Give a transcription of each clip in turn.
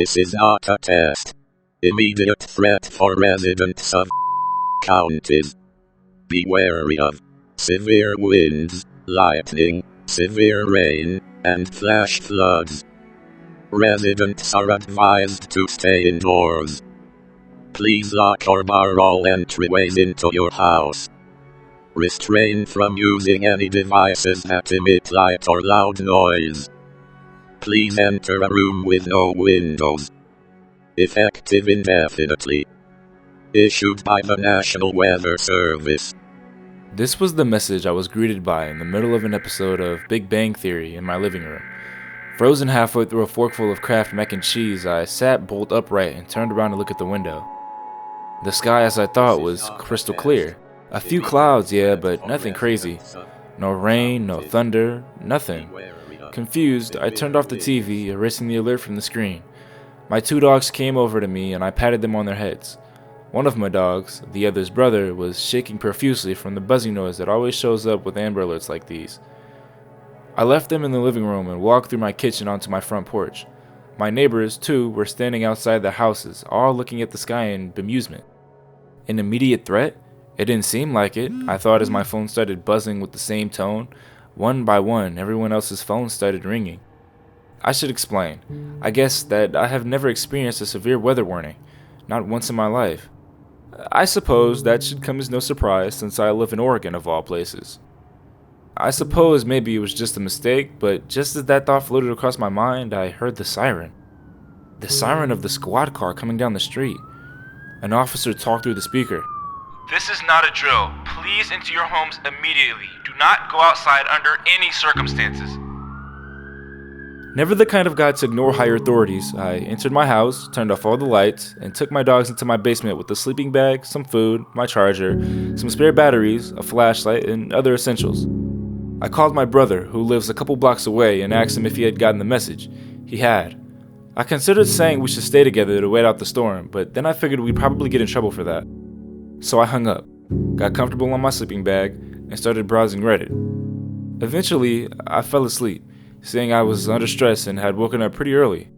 This is not a test. Immediate threat for residents of County. Be wary of severe winds, lightning, severe rain, and flash floods. Residents are advised to stay indoors. Please lock or bar all entryways into your house. Restrain from using any devices that emit light or loud noise. Please enter a room with no windows. Effective indefinitely. Issued by the National Weather Service. This was the message I was greeted by in the middle of an episode of Big Bang Theory in my living room. Frozen halfway through a forkful of Kraft mac and cheese, I sat bolt upright and turned around to look at the window. The sky, as I thought, was crystal clear. A few clouds, yeah, but nothing crazy. No rain, no thunder, nothing. Confused, I turned off the TV, erasing the alert from the screen. My 2 dogs came over to me and I patted them on their heads. One of my dogs, the other's brother, was shaking profusely from the buzzing noise that always shows up with Amber Alerts like these. I left them in the living room and walked through my kitchen onto my front porch. My neighbors, too, were standing outside their houses, all looking at the sky in bemusement. An immediate threat? It didn't seem like it, I thought as my phone started buzzing with the same tone. One by one, everyone else's phones started ringing. I should explain. I guess that I have never experienced a severe weather warning. Not once in my life. I suppose that should come as no surprise since I live in Oregon of all places. I suppose maybe it was just a mistake, but just as that thought floated across my mind, I heard the siren. The siren of the squad car coming down the street. An officer talked through the speaker. This is not a drill. Please enter your homes immediately. Do not go outside under any circumstances. Never the kind of guy to ignore higher authorities, I entered my house, turned off all the lights, and took my dogs into my basement with a sleeping bag, some food, my charger, some spare batteries, a flashlight, and other essentials. I called my brother, who lives a couple blocks away, and asked him if he had gotten the message. He had. I considered saying we should stay together to wait out the storm, but then I figured we'd probably get in trouble for that. So I hung up, got comfortable on my sleeping bag, and started browsing Reddit. Eventually, I fell asleep, saying I was under stress and had woken up pretty early.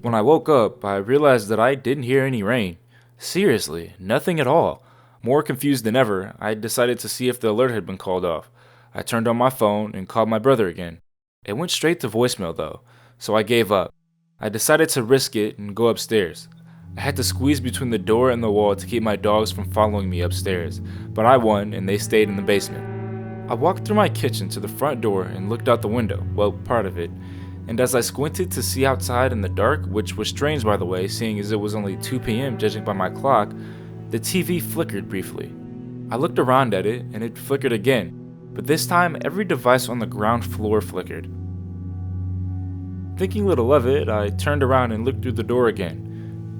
When I woke up, I realized that I didn't hear any rain. Seriously, nothing at all. More confused than ever, I decided to see if the alert had been called off. I turned on my phone and called my brother again. It went straight to voicemail though, so I gave up. I decided to risk it and go upstairs. I had to squeeze between the door and the wall to keep my dogs from following me upstairs, but I won and they stayed in the basement. I walked through my kitchen to the front door and looked out the window, well, part of it, and as I squinted to see outside in the dark, which was strange by the way, seeing as it was only 2 p.m. judging by my clock, the TV flickered briefly. I looked around at it and it flickered again, but this time every device on the ground floor flickered. Thinking little of it, I turned around and looked through the door again.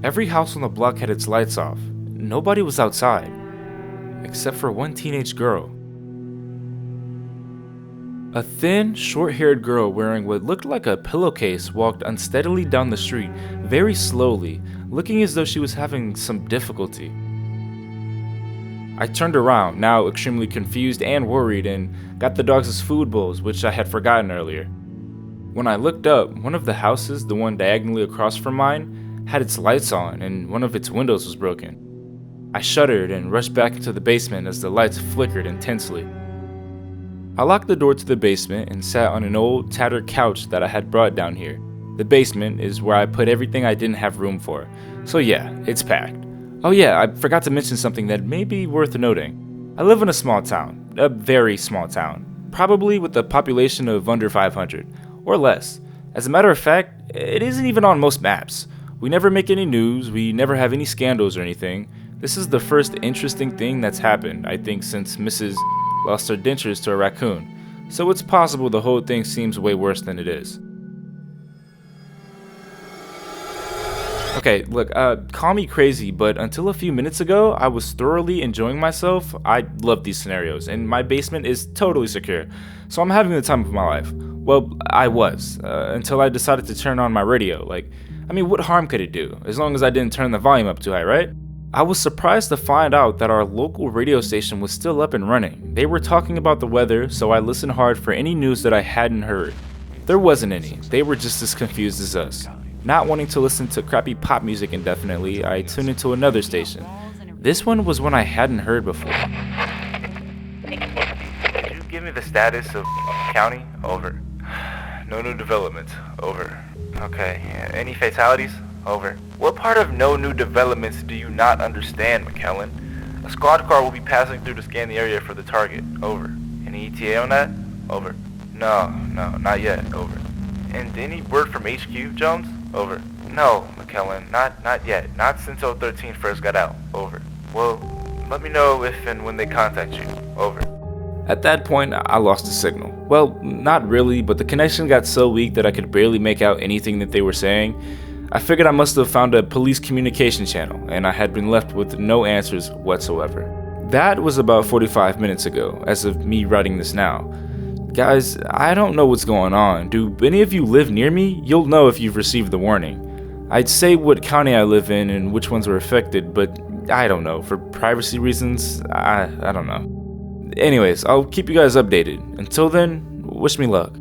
Every house on the block had its lights off. Nobody was outside, except for one teenage girl. A thin, short-haired girl wearing what looked like a pillowcase walked unsteadily down the street, very slowly, looking as though she was having some difficulty. I turned around, now extremely confused and worried, and got the dogs' food bowls, which I had forgotten earlier. When I looked up, one of the houses, the one diagonally across from mine, had its lights on and one of its windows was broken. I shuddered and rushed back into the basement as the lights flickered intensely. I locked the door to the basement and sat on an old, tattered couch that I had brought down here. The basement is where I put everything I didn't have room for, so yeah, it's packed. Oh yeah, I forgot to mention something that may be worth noting. I live in a small town, a very small town, probably with a population of under 500, or less. As a matter of fact, it isn't even on most maps. We never make any news, we never have any scandals or anything. This is the first interesting thing that's happened, I think, since Mrs. lost her dentures to a raccoon, so it's possible the whole thing seems way worse than it is. Okay, look, call me crazy, but until a few minutes ago, I was thoroughly enjoying myself. I love these scenarios, and my basement is totally secure, so I'm having the time of my life. Well, I was, until I decided to turn on my radio. What harm could it do, as long as I didn't turn the volume up too high, right? I was surprised to find out that our local radio station was still up and running. They were talking about the weather, so I listened hard for any news that I hadn't heard. There wasn't any, they were just as confused as us. Not wanting to listen to crappy pop music indefinitely, I tuned into another station. This one was one I hadn't heard before. Could you give me the status of county? Over. No new developments. Over. Okay. Any fatalities? Over. What part of no new developments do you not understand, McKellen? A squad car will be passing through to scan the area for the target. Over. Any ETA on that? Over. No, not yet. Over. And any word from HQ, Jones? Over. No, McKellen, not yet. Not since 013 first got out. Over. Well, let me know if and when they contact you. Over. At that point, I lost the signal. Well, not really, but the connection got so weak that I could barely make out anything that they were saying. I figured I must have found a police communication channel, and I had been left with no answers whatsoever. That was about 45 minutes ago, as of me writing this now. Guys, I don't know what's going on. Do any of you live near me? You'll know if you've received the warning. I'd say what county I live in and which ones were affected, but I don't know. For privacy reasons, I don't know. Anyways, I'll keep you guys updated. Until then, wish me luck.